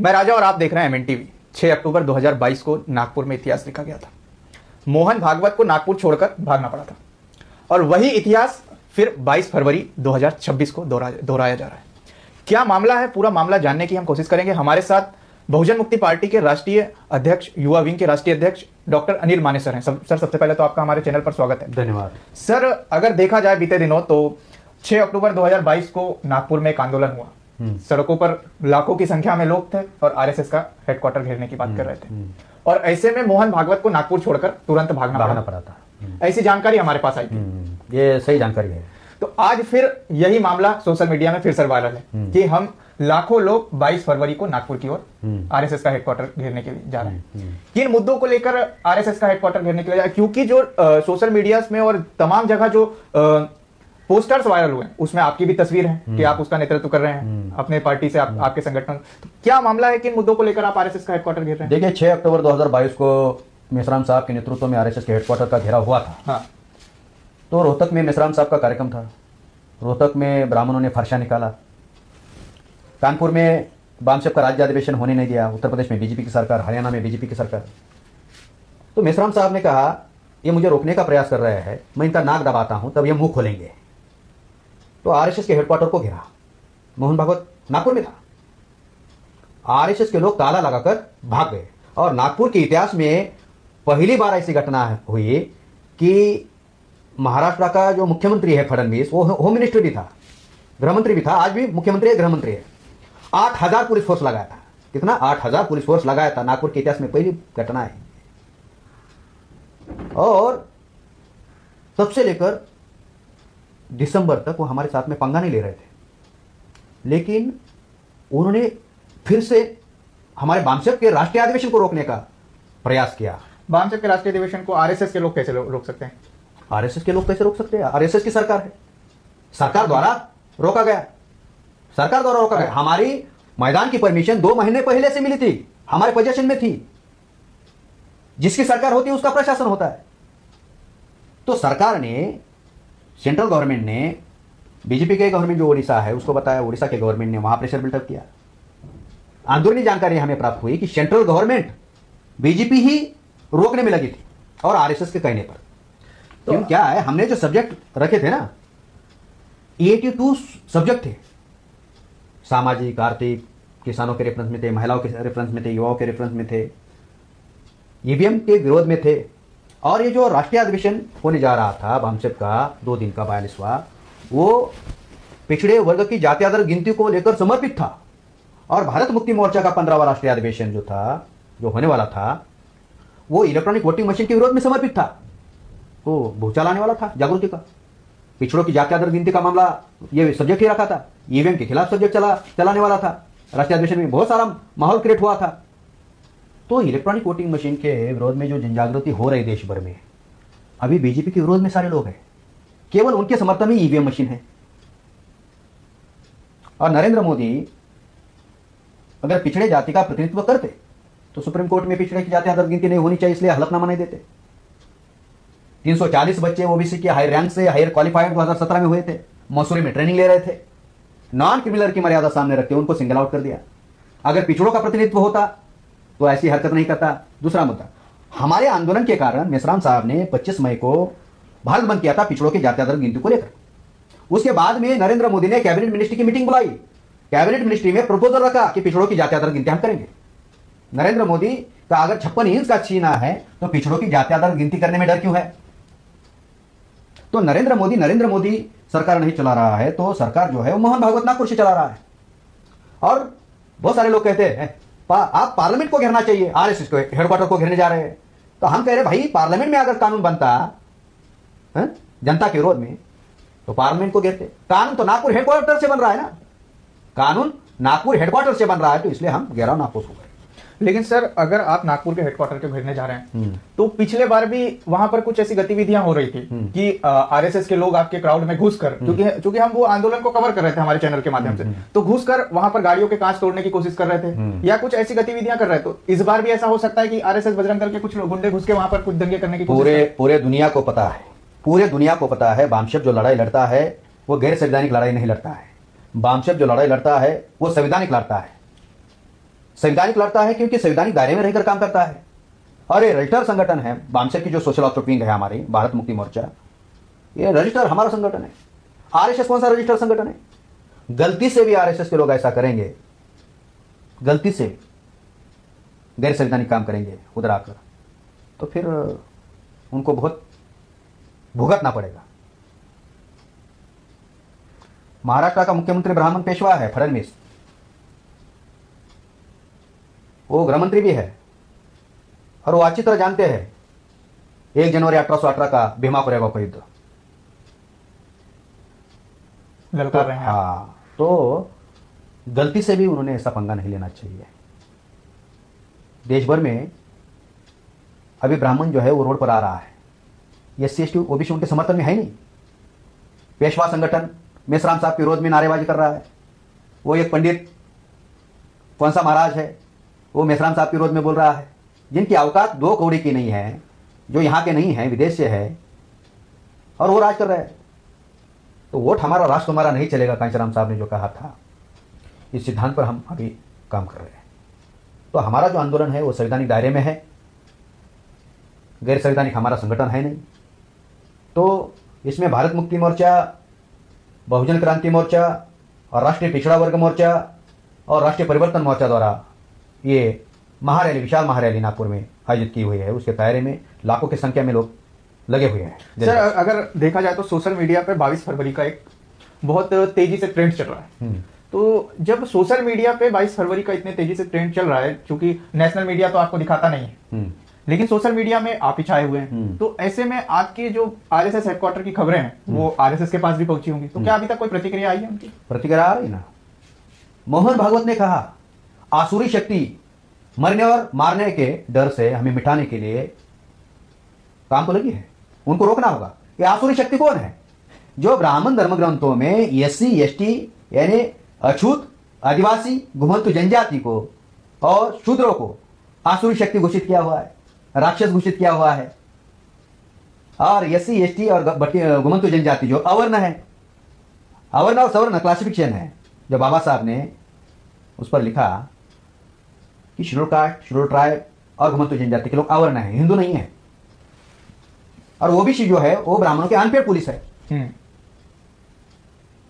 मैं राजा और आप देख रहे हैं एमएनटीवी। 6 अक्टूबर 2022 को नागपुर में इतिहास लिखा गया था। मोहन भागवत को नागपुर छोड़कर भागना पड़ा था और वही इतिहास फिर 22 फरवरी 2026 को दोहराया जा रहा है। क्या मामला है, पूरा मामला जानने की हम कोशिश करेंगे। हमारे साथ बहुजन मुक्ति पार्टी के राष्ट्रीय अध्यक्ष, युवा विंग के राष्ट्रीय अध्यक्ष डॉक्टर अनिल माने सर हैं। सर, सबसे पहले तो आपका हमारे चैनल पर स्वागत है। धन्यवाद सर। अगर देखा जाए बीते दिनों तो 6 अक्टूबर 2022 को नागपुर में एक आंदोलन हुआ। सड़कों पर लाखों की संख्या में लोग थे और आरएसएस का हेडक्वार्टर घेरने की बात कर रहे थे और ऐसे में मोहन भागवत को नागपुर छोड़कर तुरंत भागना पड़ा था। ऐसी जानकारी हमारे पास आई थी। ये सही जानकारी है। तो आज फिर यही मामला सोशल मीडिया में फिर से वायरल है कि हम लाखों लोग 22 फरवरी को नागपुर की ओर आरएसएस का हेडक्वार्टर घेरने के लिए जा रहे हैं। किन मुद्दों को लेकर आरएसएस का हेडक्वार्टर घेरने के लिए जा रहे हैं? क्योंकि जो सोशल मीडिया में और तमाम जगह जो पोस्टर्स वायरल हुए उसमें आपकी भी तस्वीर है कि आप उसका नेतृत्व कर रहे हैं अपने पार्टी से, आपके संगठन। तो क्या मामला है, किन मुद्दों को लेकर आप आरएसएस का हेडक्वार्टर घेर रहे हैं? देखिए, 6 अक्टूबर 2022 को मेश्राम साहब के नेतृत्व में आरएसएस के हेडक्वार्टर का घेराव हुआ था। हाँ। तो रोहतक में मेश्राम साहब का कार्यक्रम था। रोहतक में ब्राह्मणों ने फरसा निकाला। कानपुर में बामसेप का राज्य अधिवेशन होने नहीं दिया। उत्तर प्रदेश में बीजेपी की सरकार, हरियाणा में बीजेपी की सरकार। तो मेश्राम साहब ने कहा ये मुझे रोकने का प्रयास कर रहे हैं, मैं इनका नाक दबाता हूं तब ये मुंह खोलेंगे। तो आरएसएस के हेडक्वार्टर को घेरा। मोहन भागवत नागपुर में था। आरएसएस के लोग ताला लगाकर भाग गए और नागपुर के इतिहास में पहली बार ऐसी घटना हुई कि महाराष्ट्र का जो मुख्यमंत्री है फडणवीस, वो होम मिनिस्टर भी था, गृह मंत्री भी था, आज भी मुख्यमंत्री है, गृह मंत्री है। 8000 पुलिस फोर्स लगाया था। कितना? 8000 पुलिस फोर्स लगाया था। नागपुर के इतिहास में पहली घटना है। और तब से लेकर दिसंबर तक वो हमारे साथ में पंगा नहीं ले रहे थे, लेकिन उन्होंने फिर से हमारे बामसेप के राष्ट्रीय अधिवेशन को रोकने का प्रयास किया। बामसेप के राष्ट्रीय अधिवेशन को आरएसएस के लोग कैसे रोक सकते हैं? आरएसएस के लोग कैसे रोक सकते हैं? आरएसएस की सरकार है, सरकार द्वारा रोका गया, सरकार द्वारा रोका गया। हमारी मैदान की परमिशन 2 महीने पहले से मिली थी, हमारे पोजीशन में थी। जिसकी सरकार होती है उसका प्रशासन होता है। तो सरकार ने, सेंट्रल गवर्नमेंट ने, बीजेपी के गवर्नमेंट जो उड़ीसा है उसको बताया, उड़ीसा के गवर्नमेंट ने वहां प्रेशर बिल्डअप किया। आंदोलनी जानकारी हमें प्राप्त हुई कि सेंट्रल गवर्नमेंट बीजेपी ही रोकने में लगी थी और आरएसएस के कहने पर। तो क्या है, हमने जो सब्जेक्ट रखे थे ना, 82 सब्जेक्ट थे। सामाजिक, आर्थिक, किसानों के रेफरेंस में थे, महिलाओं के रेफरेंस में थे, युवाओं के रेफरेंस में थे, ईवीएम के विरोध में थे। और ये जो राष्ट्रीय अधिवेशन होने जा रहा था बामसेप का 2 दिन का 42वां, वो पिछड़े वर्ग की जाति आधार गिनती को लेकर समर्पित था। और भारत मुक्ति मोर्चा का 15वां राष्ट्रीय अधिवेशन जो था, जो होने वाला था, वो इलेक्ट्रॉनिक वोटिंग मशीन के विरोध में समर्पित था। वो भूचाल आने वाला था जागृति का। पिछड़ों की जाति आधार गिनती का मामला ये सब्जेक्ट ही रखा था। ईवीएम के खिलाफ सब्जेक्ट चलाने वाला था। राष्ट्रीय अधिवेशन में बहुत सारा माहौल क्रिएट हुआ था। तो इलेक्ट्रॉनिक वोटिंग मशीन के विरोध में जो जनजागृति हो रही देश भर में, अभी बीजेपी के विरोध में सारे लोग हैं, केवल उनके समर्थन में ईवीएम मशीन है। और नरेंद्र मोदी अगर पिछड़े जाति का प्रतिनिधित्व करते तो सुप्रीम कोर्ट में पिछड़े की जाति आधार गिनती नहीं होनी चाहिए इसलिए हलफनामा नहीं देते। 340 बच्चे ओबीसी के हायर रैंक से हायर क्वालिफाइड 2017 में हुए थे, मसूरी में ट्रेनिंग ले रहे थे। नॉन क्रिमिनल की मर्यादा सामने रखते उनको सिंगल आउट कर दिया। अगर पिछड़ों का प्रतिनिधित्व होता तो ऐसी हरकत नहीं करता। दूसरा मुद्दा, हमारे आंदोलन के कारण मेश्राम साहब ने 25 मई को भारत बंद किया था पिछड़ों की जाति आधार गिनती को लेकर। उसके बाद में नरेंद्र मोदी ने कैबिनेट मिनिस्ट्री की मीटिंग बुलाई। कैबिनेट मिनिस्ट्री में प्रपोजल रखा कि पिछड़ों की जाति आधार गिनती हम करेंगे। नरेंद्र मोदी का अगर 56 इंच का छीना है तो पिछड़ों की जाति आधार गिनती करने में डर क्यों है? तो नरेंद्र मोदी सरकार नहीं चला रहा है, तो सरकार जो है वो मोहन भागवत नागपुर से चला रहा है। और बहुत सारे लोग कहते हैं आप पार्लियामेंट को घेरना चाहिए, आरएसएस को हेडक्वार्टर को घेरने जा रहे हैं। तो हम कह रहे भाई, पार्लियामेंट में अगर कानून बनता जनता के विरोध में तो पार्लियामेंट को घेरते। कानून तो नागपुर हेडक्वार्टर से बन रहा है ना, कानून नागपुर हेडक्वार्टर से बन रहा है, तो इसलिए हम घेराव नागपुर हो गए। लेकिन सर, अगर आप नागपुर के हेडक्वार्टर के घेरने जा रहे हैं तो पिछले बार भी वहां पर कुछ ऐसी गतिविधियां हो रही थी कि आरएसएस के लोग आपके क्राउड में घुसकर, क्योंकि हम वो आंदोलन को कवर कर रहे थे हमारे चैनल के माध्यम से, तो घुसकर वहां पर गाड़ियों के कांच तोड़ने की कोशिश कर रहे थे या कुछ ऐसी गतिविधियां कर रहे थे। तो इस बार भी ऐसा हो सकता है कि आरएसएस बजरंग दल के कुछ गुंडे घुस के वहां पर कुछ दंगे करने की कोशिश? पूरे दुनिया को पता है, पूरे दुनिया को पता है बामसेप जो लड़ाई लड़ता है वो गैर संवैधानिक लड़ाई नहीं लड़ता है। बामसेप जो लड़ाई लड़ता है वो संवैधानिक लड़ता है। संवैधानिक लड़ता है क्योंकि संवैधानिक दायरे में रहकर काम करता है। और ये रजिस्टर संगठन है, बामसेक की जो सोशल ऑर्थोडॉक्स विंग है हमारी भारत मुक्ति मोर्चा, ये रजिस्टर हमारा संगठन है। आरएसएस कौन सा रजिस्टर संगठन है? गलती से भी आरएसएस के लोग ऐसा करेंगे, गलती से गैर संवैधानिक काम करेंगे उधर आकर, तो फिर उनको बहुत भुगतना पड़ेगा। महाराष्ट्र का मुख्यमंत्री ब्राह्मण पेशवा है फडणवीस, वो गृहमंत्री भी है और वो अच्छी तरह जानते हैं 1 जनवरी 1818 का भीमा कोरेगांव का युद्ध ललकार रहे हैं। हाँ, तो गलती से भी उन्होंने ऐसा पंगा नहीं लेना चाहिए। देश भर में अभी ब्राह्मण जो है वो रोड पर आ रहा है, एससी एसटी ओबीसी उनके समर्थन में है नहीं। पेशवा संगठन मेश्राम साहब के विरोध में नारेबाजी कर रहा है। वो एक पंडित कौन सा महाराज है, वो मेश्राम साहब के विरोध में बोल रहा है, जिनकी औकात 2 कौड़ी की नहीं है, जो यहाँ के नहीं है, विदेश से है, और वो राज कर रहे हैं। तो वोट हमारा, राष्ट्र हमारा नहीं चलेगा, कांचीराम साहब ने जो कहा था, इस सिद्धांत पर हम अभी काम कर रहे हैं। तो हमारा जो आंदोलन है वो संवैधानिक दायरे में है, गैर संवैधानिक हमारा संगठन है नहीं। तो इसमें भारत मुक्ति मोर्चा, बहुजन क्रांति मोर्चा और राष्ट्रीय पिछड़ा वर्ग मोर्चा और राष्ट्रीय परिवर्तन मोर्चा द्वारा ये महारैली, विशाल महारैली नागपुर में आयोजित की हुई है। उसके दायरे में लाखों की संख्या में लोग लगे हुए हैं। सर, अगर देखा जाए तो सोशल मीडिया पर 22 फरवरी का एक बहुत तेजी से ट्रेंड चल रहा है। तो जब सोशल मीडिया पे 22 फरवरी का इतने तेजी से ट्रेंड चल रहा है, क्योंकि नेशनल मीडिया तो आपको दिखाता नहीं है, लेकिन सोशल मीडिया में आप ही छाए हुए हैं, तो ऐसे में आपकी जो आरएसएस हेडक्वार्टर की खबरें हैं वो आरएसएस के पास भी पहुंची होंगी, तो क्या अभी तक कोई प्रतिक्रिया आई है उनकी? प्रतिक्रिया आ रही ना। मोहन भागवत ने कहा आसुरी शक्ति मरने और मारने के डर से हमें मिटाने के लिए काम तो लगी है, उनको रोकना होगा। ये आसुरी शक्ति कौन है? जो ब्राह्मण धर्म ग्रंथों में एससी एसटी यानी अछूत, आदिवासी, घुमंतु जनजाति को और शूद्रों को आसुरी शक्ति घोषित किया हुआ है, राक्षस घोषित किया हुआ है। और एससी एसटी और घुमंतु जनजाति जो अवर्ण है, अवर्ण और सवर्ण क्लासिफिकेशन है, जो बाबा साहब ने उस पर लिखा कि शेड्यूल कास्ट, शेड्यूल ट्राइब और घुमंतु जनजाति के लोग अवर्ण है, हिंदू नहीं है। और ओबीसी जो है वो ब्राह्मणों के अनपेड पुलिस है,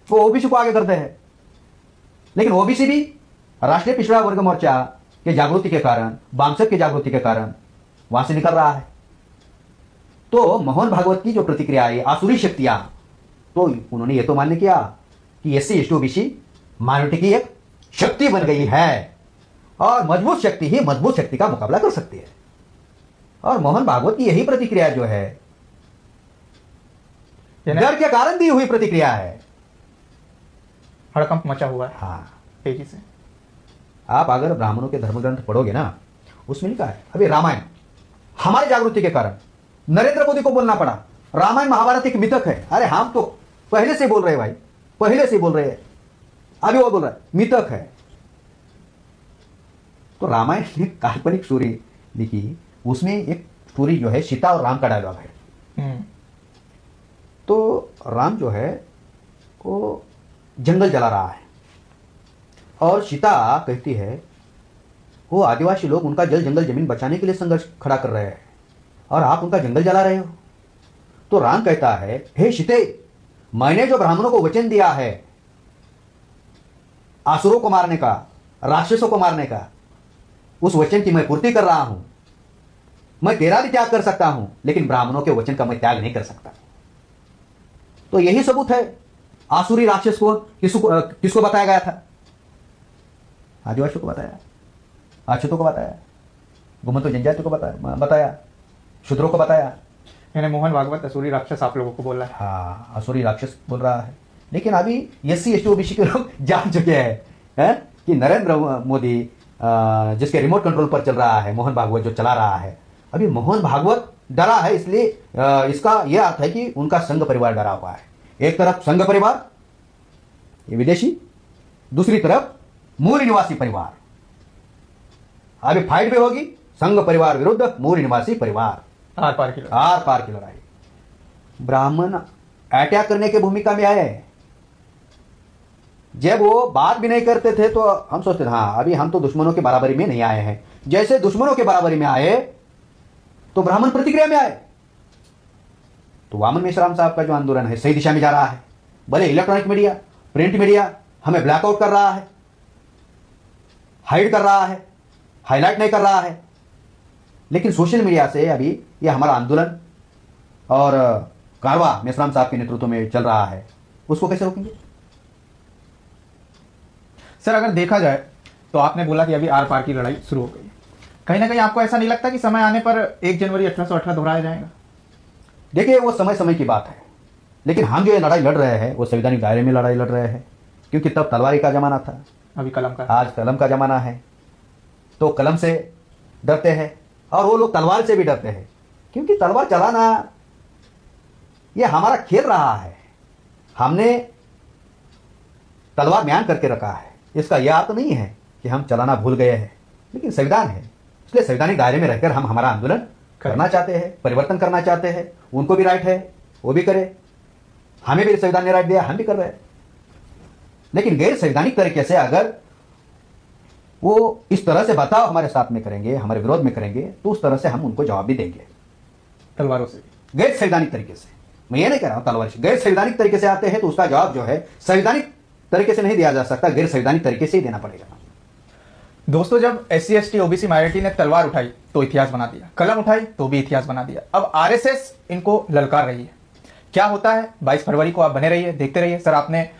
वो ओबीसी को आगे करते हैं। लेकिन ओबीसी भी राष्ट्रीय पिछड़ा वर्ग मोर्चा के जागृति के कारण, बामसेक के जागृति के कारण वहां से निकल रहा है। तो मोहन भागवत की जो प्रतिक्रिया है, आसुरी शक्तियां, तो उन्होंने ये तो मान्य किया कि एससी एसटी ओबीसी माइनॉरिटी की एक शक्ति बन गई है और मजबूत शक्ति ही मजबूत शक्ति का मुकाबला कर सकती है। और मोहन भागवत की यही प्रतिक्रिया जो है डर के कारण दी हुई प्रतिक्रिया है। हड़कंप मचा हुआ है हाँ, तेजी से। आप अगर ब्राह्मणों के धर्मग्रंथ पढ़ोगे ना, उसमें लिखा है, अभी रामायण हमारी जागृति के कारण नरेंद्र मोदी को बोलना पड़ा, रामायण महाभारत एक मिथक है। अरे हम तो पहले से बोल रहे भाई, पहले से बोल रहे हैं, अभी वो बोल रहा है मिथक है। तो रामायण ने काल्पनिक स्टोरी लिखी, उसमें एक स्टोरी जो है सीता और राम का डायलॉग है। तो राम जो है वो जंगल जला रहा है और सीता कहती है वो आदिवासी लोग उनका जल जंगल जमीन बचाने के लिए संघर्ष खड़ा कर रहे हैं और आप उनका जंगल जला रहे हो। तो राम कहता है, हे सीते, मैंने जो ब्राह्मणों को वचन दिया है आसुरों को मारने का, राक्षसों को मारने का, उस वचन की मैं पूर्ति कर रहा हूं। मैं तेरा भी त्याग कर सकता हूं, लेकिन ब्राह्मणों के वचन का मैं त्याग नहीं कर सकता। तो यही सबूत है। आसुरी राक्षस को किसको बताया गया था? आदिवासियों को बताया, अछूतों को बताया, घुमंतु जनजाति को बताया, शूद्रों को बताया। यानी मोहन भागवत असुरी राक्षस आप लोगों को बोल रहा है। हाँ, असुरी राक्षस बोल रहा है। लेकिन अभी एससी एसटी ओबीसी के लोग जान चुके हैं कि नरेंद्र मोदी जिसके रिमोट कंट्रोल पर चल रहा है, मोहन भागवत जो चला रहा है, अभी मोहन भागवत डरा है। इसलिए इसका यह अर्थ है कि उनका संघ परिवार डरा हुआ है। एक तरफ संघ परिवार, ये विदेशी, दूसरी तरफ मूल निवासी परिवार। अभी फाइट भी होगी, संघ परिवार विरुद्ध मूल निवासी परिवार, आर पार की लड़ाई। ब्राह्मण अटैक करने की भूमिका में आए, जब वो बात भी नहीं करते थे तो हम सोचते थे हाँ अभी हम तो दुश्मनों के बराबरी में नहीं आए हैं। जैसे दुश्मनों के बराबरी में आए तो ब्राह्मण प्रतिक्रिया में आए। तो वामन मेश्राम साहब का जो आंदोलन है सही दिशा में जा रहा है। भले इलेक्ट्रॉनिक मीडिया, प्रिंट मीडिया हमें ब्लैकआउट कर रहा है, हाइड कर रहा है, हाईलाइट नहीं कर रहा है, लेकिन सोशल मीडिया से अभी यह हमारा आंदोलन और कारवा मेश्राम साहब के नेतृत्व में चल रहा है, उसको कैसे रोकेंगे? सर अगर देखा जाए तो आपने बोला कि अभी आर पार की लड़ाई शुरू हो गई, कहीं ना कहीं आपको ऐसा नहीं लगता कि समय आने पर 1 जनवरी 1818 दोहराया जाएगा? देखिए वो समय समय की बात है, लेकिन हम जो ये लड़ाई लड़ रहे हैं वो संवैधानिक दायरे में लड़ाई लड़ रहे हैं, क्योंकि तब तलवारी का जमाना था, अभी कलम का। आज कलम का जमाना है। तो कलम से डरते हैं और वो लोग तलवार से भी डरते हैं, क्योंकि तलवार चलाना ये हमारा खेल रहा है। हमने तलवार म्यान करके रखा है, इसका यह अर्थ नहीं है कि हम चलाना भूल गए हैं, लेकिन संविधान है, इसलिए संवैधानिक दायरे में रहकर हम हमारा आंदोलन करना चाहते हैं, परिवर्तन करना चाहते हैं। उनको भी राइट है, वो भी करे, हमें भी संविधान ने राइट दिया, हम भी कर रहे हैं। लेकिन गैर संवैधानिक तरीके से अगर वो इस तरह से बर्ताव हमारे साथ में करेंगे, हमारे विरोध में करेंगे, तो उस तरह से हम उनको जवाब भी देंगे, तलवारों से। गैर संवैधानिक तरीके से। मैं ये नहीं कह रहा हूं तलवार से, गैर संवैधानिक तरीके से आते हैं तो उसका जवाब जो है संवैधानिक तरीके से नहीं दिया जा सकता, गैर संवैधानिक तरीके से ही देना पड़ेगा। दोस्तों जब SC ST OBC माइनॉरिटी ने तलवार उठाई तो इतिहास बना दिया, कलम उठाई तो भी इतिहास बना दिया, अब RSS इनको ललकार रही है। क्या होता है 22 फरवरी को आप बने रहिए, देखते रहिए। सर आपने